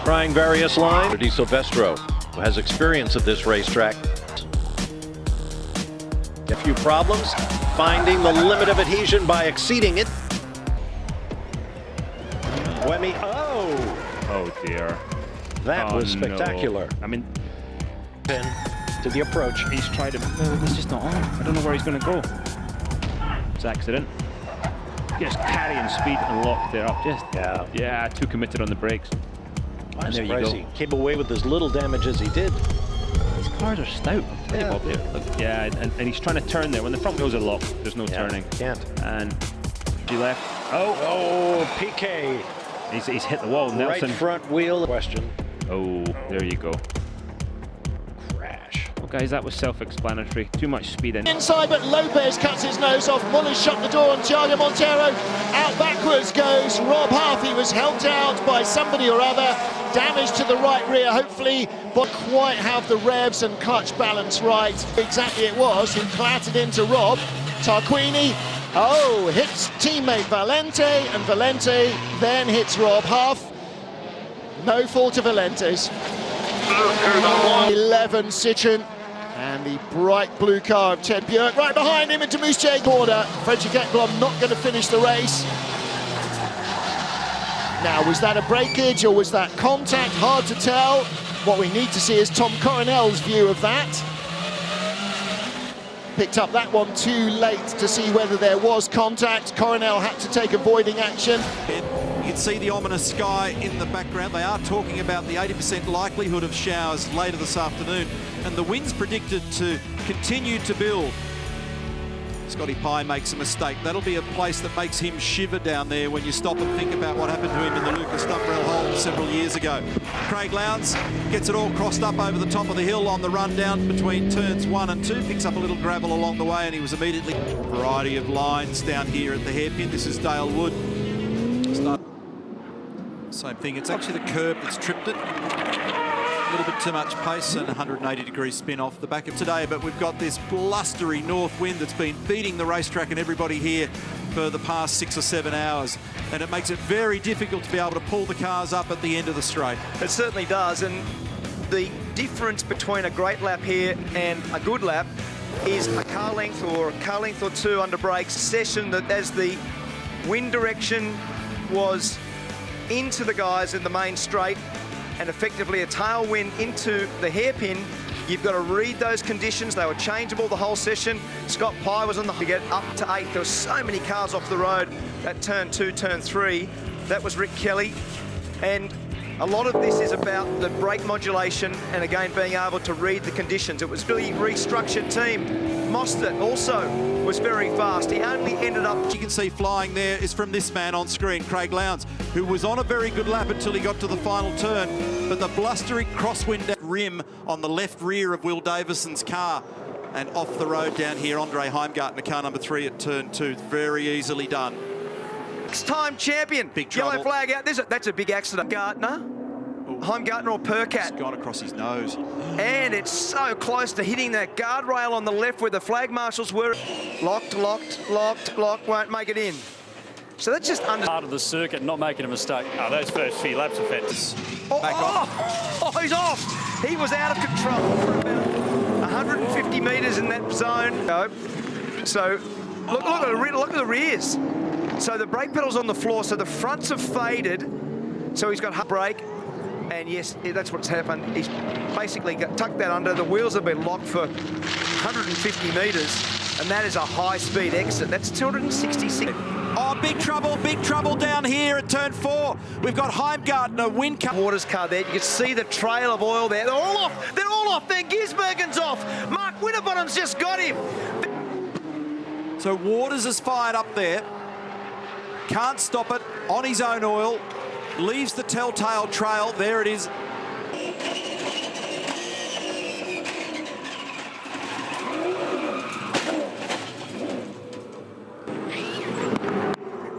Trying various lines. Di Silvestro, who has experience at this racetrack. A few problems, finding the limit of adhesion by exceeding it. Wemmy, oh dear. That was spectacular. No. I mean, to the approach. he's tried to. No, he's just not on. I don't know where he's going to go. It's an accident. Just carrying speed and locked there up. Just yeah, too committed on the brakes. I'm surprised he came away with as little damage as he did. These cars are stout. Yeah, and he's trying to turn there. When the front wheels are locked, there's no turning. Can't. And he left. Oh, PK. He's hit the wall. Nelson. Right front wheel. Question. Oh, there you go. Crash. Well, guys, that was self-explanatory. Too much speed in. Inside, but Lopez cuts his nose off. Muller's shut the door on Thiago Montero. Out backwards goes Rob Huff. He was helped out by somebody or other. Damage to the right rear, hopefully, but quite have the revs and clutch balance right. Exactly it was. He clattered into Rob. Tarquini, hits teammate Valente, and Valente then hits Rob Huff. No fault of Valente's. 11 Citroen. And the bright blue car of Ted Björk right behind him into Moose J border. Frederick Ekblom not going to finish the race. Now, was that a breakage or was that contact? Hard to tell. What we need to see is Tom Coronel's view of that. Picked up that one too late to see whether there was contact. Coronel had to take avoiding action. You can see the ominous sky in the background. They are talking about the 80% likelihood of showers later this afternoon, and the wind's predicted to continue to build. Scotty Pye makes a mistake. That'll be a place that makes him shiver down there when you stop and think about what happened to him in the Lucas Dumbrell hole several years ago. Craig Lowndes gets it all crossed up over the top of the hill on the run down between turns 1 and 2, picks up a little gravel along the way, and he was immediately... Variety of lines down here at the hairpin. This is Dale Wood. Same thing, it's actually the curb that's tripped it. A little bit too much pace and 180-degree spin off the back of today, but we've got this blustery north wind that's been beating the racetrack and everybody here for the past 6 or 7 hours, and it makes it very difficult to be able to pull the cars up at the end of the straight. It certainly does, and the difference between a great lap here and a good lap is a car length or two under brakes session, that as the wind direction was into the guys in the main straight and effectively a tailwind into the hairpin, you've got to read those conditions. They were changeable the whole session. Scott Pye was on the to get up to 8. There were so many cars off the road at turn 2, turn 3. That was Rick Kelly. And a lot of this is about the brake modulation and again being able to read the conditions. It was really restructured team. Mostert also was very fast. He only ended up... You can see flying there is from this man on screen, Craig Lowndes, who was on a very good lap until he got to the final turn, but the blustery crosswind rim on the left rear of Will Davison's car, and off the road down here, Andre Heimgartner, car number 3 at turn 2. Very easily done. Next-time champion. Big trouble. Yellow flag out. That's a big accident. Gardner. Heimgartner or Percat. It's gone across his nose. And it's so close to hitting that guardrail on the left where the flag marshals were. Locked, won't make it in. So that's just under... Part of the circuit, not making a mistake. Oh, those first few laps of fence. He's off. He was out of control for about 150 metres in that zone. So look at the rears. So the brake pedal's on the floor, so the fronts have faded. So he's got hard brake. And yes, that's what's happened. He's basically tucked that under. The wheels have been locked for 150 metres, and that is a high-speed exit. That's 266. Oh, big trouble down here at turn 4. We've got Heimgartner, Waters car there. You can see the trail of oil there. They're all off. They're all off. Then Gisbergen's off. Mark Winterbottom's just got him. So Waters is fired up there. Can't stop it on his own oil. Leaves the telltale trail. There it is.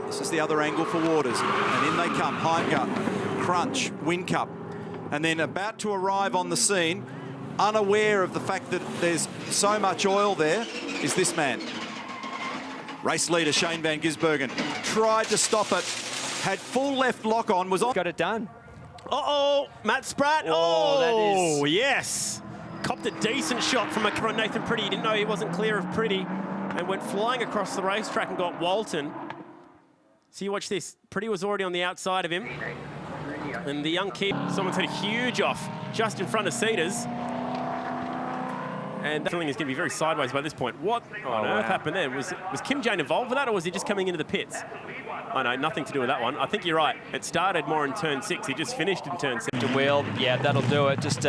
This is the other angle for Waters. And in they come. Heimgartner, Crunch, Whincup. And then about to arrive on the scene, unaware of the fact that there's so much oil there, is this man. Race leader Shane van Gisbergen tried to stop it. Had full left lock on, was on. Got it done. Uh-oh, Matt Spratt. Oh, that is... yes. Copped a decent shot from Nathan Pretty. He didn't know he wasn't clear of Pretty and went flying across the racetrack and got Walton. So you watch this. Pretty was already on the outside of him. And the young kid, someone's had a huge off just in front of Cedars. And that feeling is going to be very sideways by this point. What on earth happened there? Was Kim Jane involved with that, or was he just coming into the pits? Oh no, nothing to do with that one. I think you're right. It started more in turn 6. He just finished in turn 6. Wheel, yeah, that'll do it. Just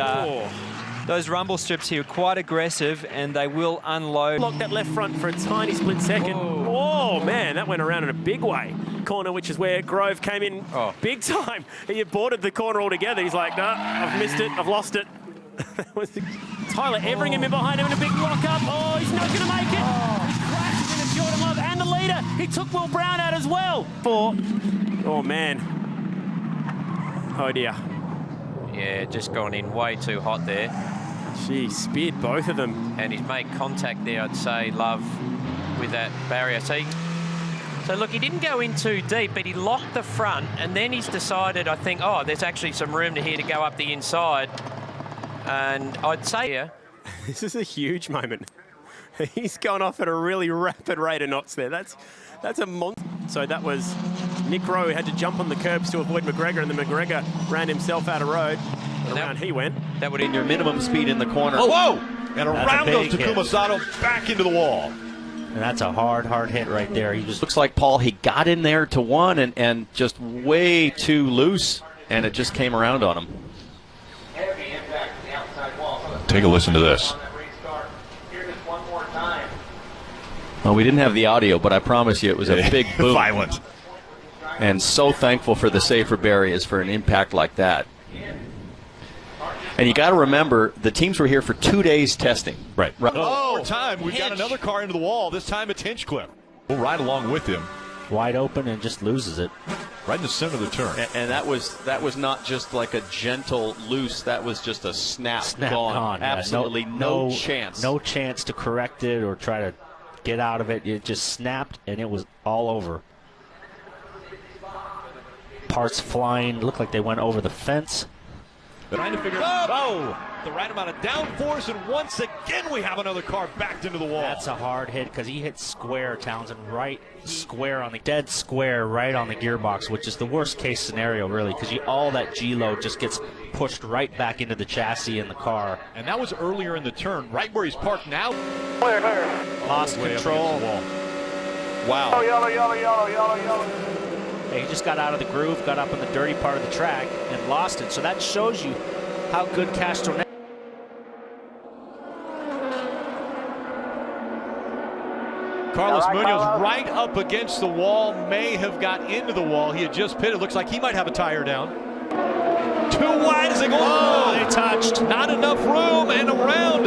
those rumble strips here are quite aggressive, and they will unload. Locked that left front for a tiny split second. Oh man, that went around in a big way. Corner, which is where Grove came in big time. He aborted the corner altogether. He's like, nah, I've missed it, I've lost it. Tyler Everingham in behind him in a big lock-up. Oh, he's not going to make it. He crashes into Jordan Love and the leader. He took Will Brown out as well. Oh, man. Oh, dear. Yeah, just gone in way too hot there. Gee, speared both of them. And he's made contact there, I'd say, Love, with that barrier. So look, he didn't go in too deep, but he locked the front, and then he's decided, I think, oh, there's actually some room here to go up the inside. And I'd say this is a huge moment. He's gone off at a really rapid rate of knots there. That's a monster. So that was Nick Rowe, who had to jump on the curbs to avoid McGregor, and then McGregor ran himself out of road. And around he went. That would in your minimum speed in the corner. Oh, whoa! And around goes Takuma Sato back into the wall. And that's a hard hit right there. He just looks like Paul. He got in there to one and just way too loose, and it just came around on him. Take a listen to this. Well, we didn't have the audio, but I promise you it was a big boom. Violent. And so thankful for the safer barriers for an impact like that. And you got to remember, the teams were here for 2 days testing. Right. Oh, time. We've got another car into the wall. This time it's Hinchcliffe. We'll ride along with him. Wide open and just loses it. Right in the center of the turn. And that was not just like a gentle loose. That was just a snap gone. Absolutely no chance. No chance to correct it or try to get out of it. It just snapped, and it was all over. Parts flying. Looked like they went over the fence. Trying to figure out the right amount of downforce, and once again we have another car backed into the wall. That's a hard hit because he hit square, Townsend, right square on the dead square, right on the gearbox, which is the worst case scenario really, because all that G load just gets pushed right back into the chassis and the car. And that was earlier in the turn, right where he's parked now. Clear. Lost control. Wow. Yellow. He just got out of the groove, got up in the dirty part of the track, and lost it. So that shows you how good Castro. Carlos Munoz right up against the wall, may have got into the wall. He had just pitted. Looks like he might have a tire down. Too wide as they go. Oh, they touched. Not enough room, and around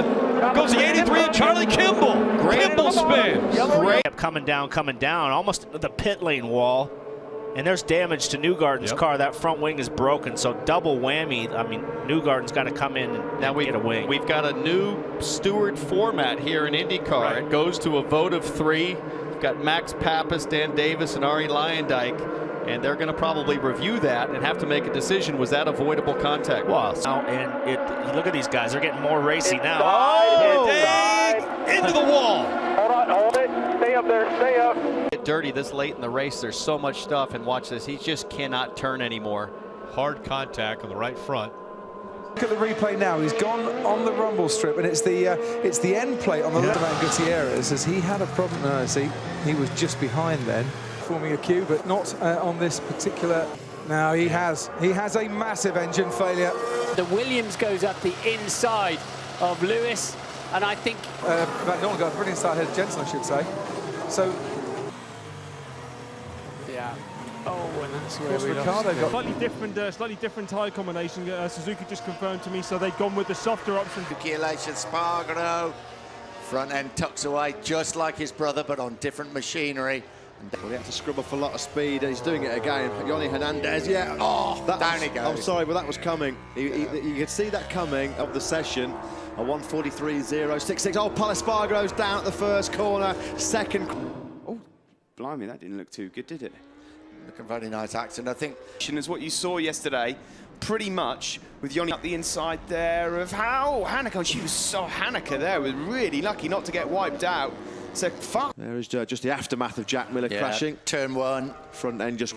goes the 83 of Charlie Kimball. Kimball spins. Great. Coming down, almost the pit lane wall. And there's damage to Newgarden's car. That front wing is broken, so double whammy. I mean, Newgarden's got to come in and now get a wing. We've got a new steward format here in IndyCar. Right. It goes to a vote of 3. We've got Max Pappas, Dan Davis, and Ari Leyendijk, and they're going to probably review that and have to make a decision. Was that avoidable contact? Well, and look at these guys. They're getting more racy now. Into the wall. Hold it. Stay up there. Stay up. Get dirty this late in the race. There's so much stuff, and watch this. He just cannot turn anymore. Hard contact on the right front. Look at the replay now. He's gone on the rumble strip, and it's the end plate on the left of Gutierrez, as he had a problem. No, see, he was just behind then, forming a queue, but not on this particular. Now he has a massive engine failure. The Williams goes up the inside of Lewis, and I think McDonald got a brilliant start ahead of Jensen, I should say. So. Yeah. Oh, and that's where we Ricardo got slightly different tyre combination. Suzuki just confirmed to me, so they've gone with the softer option. Compilation, Spargaro, front end tucks away just like his brother, but on different machinery. Well, he had to scrub off a lot of speed. He's doing it again. Yoni Hernandez, down he goes. I'm sorry, but that was coming. You could see that coming of the session. A 1:43.066. Oh, Pal Espargaro's down at the first corner. Second. Oh, blimey, that didn't look too good, did it? Looking very nice action, I think. As what you saw yesterday, pretty much with Yoni up the inside there of how Haneke, she was so Haneke there, was really lucky not to get wiped out. So far. There is just the aftermath of Jack Miller crashing. Turn one. Front end just...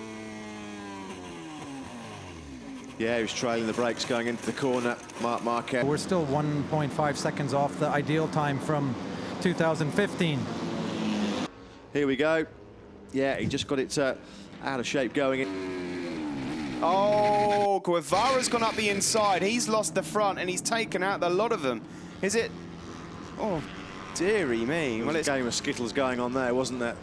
Yeah, he was trailing the brakes going into the corner. Marc Marquez. We're still 1.5 seconds off the ideal time from 2015. Here we go. Yeah, he just got it out of shape going in. Oh, Guevara's gone up the inside. He's lost the front and he's taken out a lot of them. Is it? Oh, dearie me. Well, it's a game of skittles going on there, wasn't there?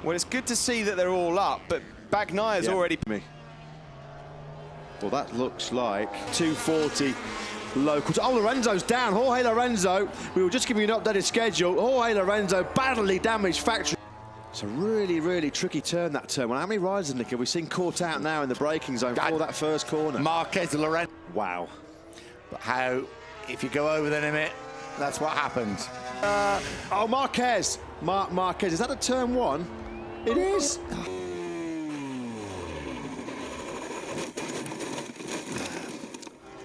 Well, it's good to see that they're all up, but Bagnaia's already... Well, that looks like 240 local. Oh, Lorenzo's down. Jorge Lorenzo. We were just giving you an updated schedule. Jorge Lorenzo badly damaged factory. It's a really, really tricky turn, that turn. Well, how many riders, Nick, have we seen caught out now in the braking zone for that first corner? Marquez Lorenzo. Wow. But how, if you go over the limit, that's what happens. Oh, Marquez. Marquez. Is that a turn one? It is.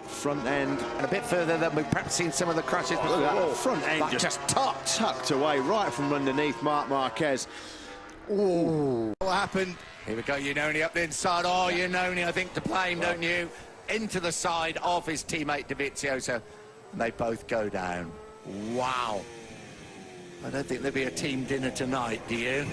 Front end. And a bit further than we've perhaps seen some of the crashes before. Look at that. Front end That just tucked. tucked away right from underneath Marc Marquez. Ooh. What happened? Here we go, Iannone up the inside. Oh, Iannone, I think, to blame, don't you? Into the side of his teammate Dovizioso. And they both go down. Wow. I don't think there'll be a team dinner tonight, do you?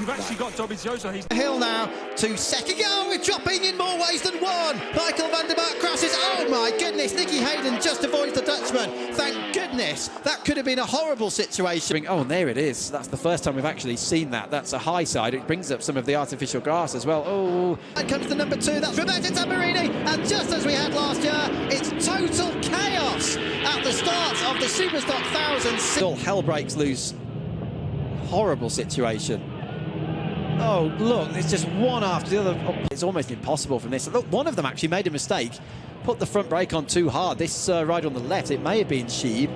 You've actually got Dovizioso. He's Hill now to second. Oh, we're dropping in more ways than one. Michael van der Mark crosses. Oh my goodness, Nicky Hayden just avoids the Dutchman. Thank goodness. That could have been a horrible situation. Oh, and there it is. That's the first time we've actually seen that. That's a high side. It brings up some of the artificial grass as well. Oh. And comes the number 2. That's Roberto Tamburini. And just as we had last year, it's total chaos at the start of the Superstock 1000. All hell breaks loose. Horrible situation. Oh, look, it's just one after the other. Oh, it's almost impossible from this. Look, one of them actually made a mistake. Put the front brake on too hard. This ride on the left, it may have been Sheeb.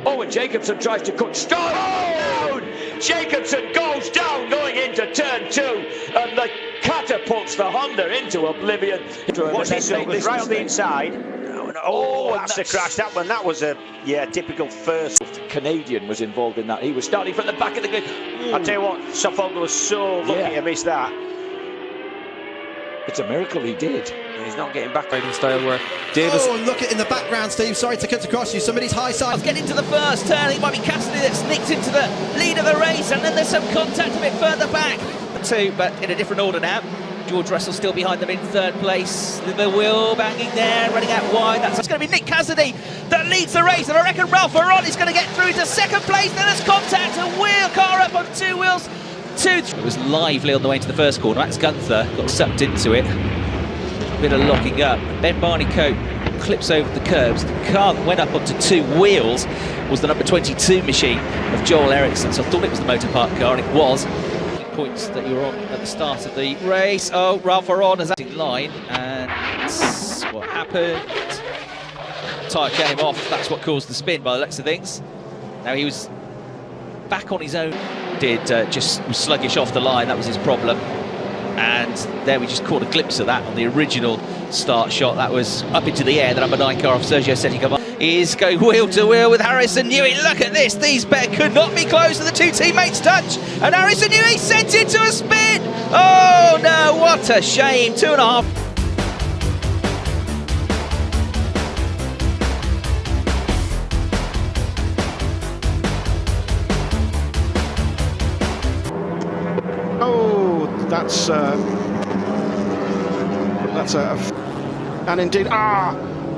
Oh, and Jacobson tries to cut down. Jacobson goes down going into turn 2, and the catapults the Honda into oblivion. What's he saying? It was right on the inside. Oh, that's the crash. That one, that was a typical first. Canadian was involved in that. He was starting from the back of the grid. I tell you what, Suffolk was so lucky to miss that. It's a miracle he did. He's not getting back. Riding style work. Davis. Oh, and look at in the background, Steve. Sorry to cut across you. Somebody's high side. Get into the first turn. It might be Cassidy that sneaks into the lead of the race, and then there's some contact a bit further back. The 2, but in a different order now. George Russell still behind them in 3rd place. The wheel banging there, running out wide. That's going to be Nick Cassidy that leads the race, and I reckon Ralph Varon is going to get through to 2nd place. Then there's contact, a wheel car up on 2 wheels. 2. It was lively on the way into the first corner. Max Gunther got sucked into it. A bit of locking up. Ben Barney-Coat clips over the curbs. The car that went up onto 2 wheels was the number 22 machine of Joel Eriksson. So I thought it was the motor park car, and it was. Points that you were on at the start of the race. Oh, Ralph Varon is in line, and what happened? Tyre came off. That's what caused the spin by the looks of things. Now he was back on his own. Did just sluggish off the line. That was his problem. And there we just caught a glimpse of that on the original start shot. That was up into the air. The number 9 car of Sergio Seticavalli is going wheel to wheel with Harrison Newey. Look at this. These bet could not be close to the 2 teammates touch. And Harrison Newey sent it to a spin. Oh no, what a shame. 2.5. Oh, that's and indeed,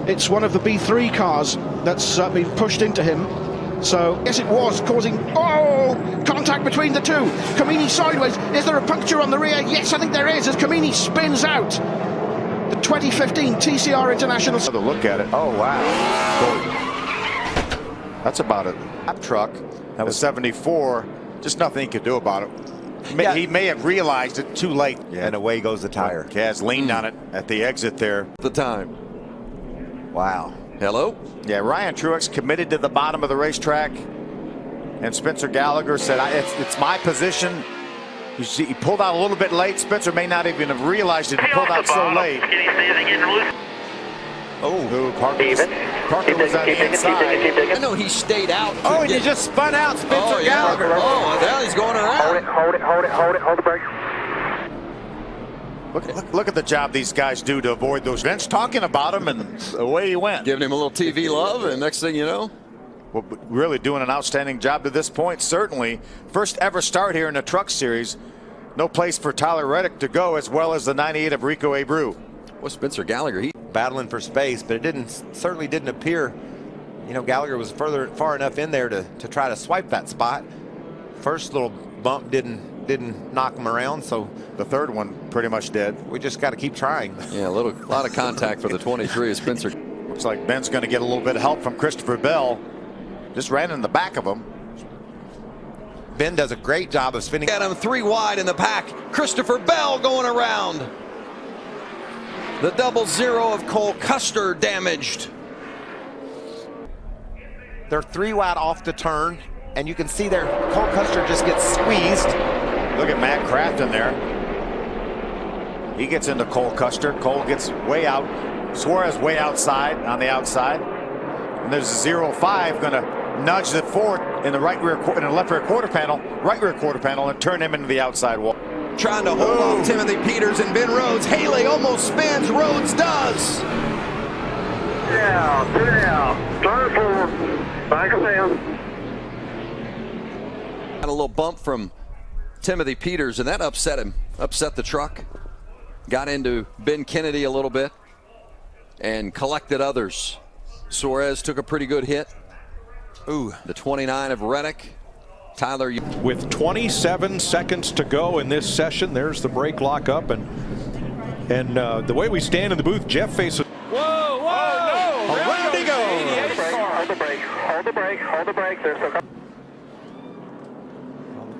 it's one of the B3 cars that's been pushed into him. So, yes, it was causing, contact between the 2. Camini sideways. Is there a puncture on the rear? Yes, I think there is, as Camini spins out. The 2015 TCR International. Have a look at it. Oh, wow. That's about a lap truck. That was 74. Just nothing he could do about it. He may have realized it too late. Yeah. And away goes the tire. Kaz leaned on it at the exit there. The time. Wow. Hello? Yeah, Ryan Truex committed to the bottom of the racetrack. And Spencer Gallagher said, it's my position. You see, he pulled out a little bit late. Spencer may not even have realized it. He pulled out so late. Oh, Parker was on the inside. I know he stayed out. Oh, and he just spun out Spencer Gallagher. Oh, now he's going around. Hold the brake. Look at the job these guys do to avoid those vents. Talking about him, and away he went. Giving him a little TV love, and next thing you know. Well, really doing an outstanding job to this point, certainly. First ever start here in the Truck Series. No place for Tyler Reddick to go, as well as the 98 of Rico Abreu. Well, Spencer Gallagher, he battling for space, but it certainly didn't appear, you know, Gallagher was far enough in there to try to swipe that spot. First little bump didn't knock him around, so the third one pretty much did. We just got to keep trying. Yeah, a lot of contact for the 23 of Spencer. Looks like Ben's going to get a little bit of help from Christopher Bell. Just ran in the back of him. Ben does a great job of spinning. Got him 3 wide in the pack. Christopher Bell going around. The 00 of Cole Custer damaged. They're 3 wide off the turn, and you can see there Cole Custer just gets squeezed. Look at Matt Crafton there. He gets into Cole Custer. Cole gets way out. Suarez way outside on the outside. And there's a 05 going to nudge the forward in the left rear quarter panel, and turn him into the outside wall. Trying to hold off Timothy Peters and Ben Rhodes. Haley almost spins. Rhodes does. Yeah, turn forward, back of down. Got a little bump from Timothy Peters, and that upset him. Upset the truck. Got into Ben Kennedy a little bit and collected others. Suarez took a pretty good hit. Ooh, the 29 of Reddick. Tyler. With 27 seconds to go in this session, there's the brake lock up, and the way we stand in the booth, Jeff faces. Whoa, whoa! Oh, no! Around he goes. Hold the brake. There's a...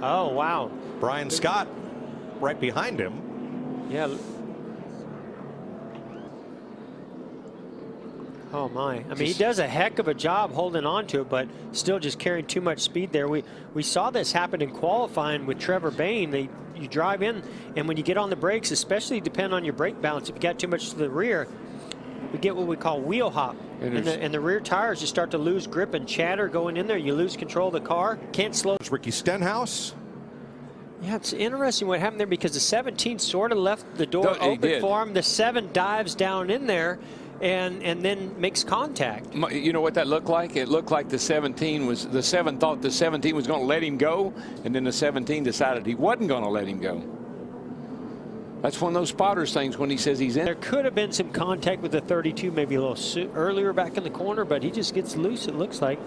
Oh, wow. Brian Scott right behind him. Yeah. Oh my! I mean, he does a heck of a job holding on to it, but still just carrying too much speed there. We saw this happen in qualifying with Trevor Bayne. You drive in, and when you get on the brakes, especially depend on your brake balance. If you got too much to the rear, we get what we call wheel hop, and the rear tires just start to lose grip and chatter going in there. You lose control of the car. Can't slow. Ricky Stenhouse. Yeah, it's interesting what happened there because the 17 sort of left the door open for him. The 7 dives down in there. And then makes contact. You know what that looked like? It looked like the 7 thought the 17 was going to let him go, and then the 17 decided he wasn't going to let him go. That's one of those spotters things when he says he's in. There could have been some contact with the 32 maybe a little earlier back in the corner, but he just gets loose, it looks like.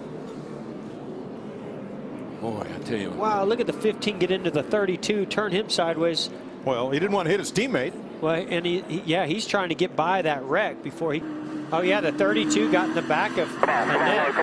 Boy, I tell you. Wow, look at the 15 get into the 32, turn him sideways. Well, he didn't want to hit his teammate. Well, and he's trying to get by that wreck before he. Oh yeah, the 32 got in the back of Annette.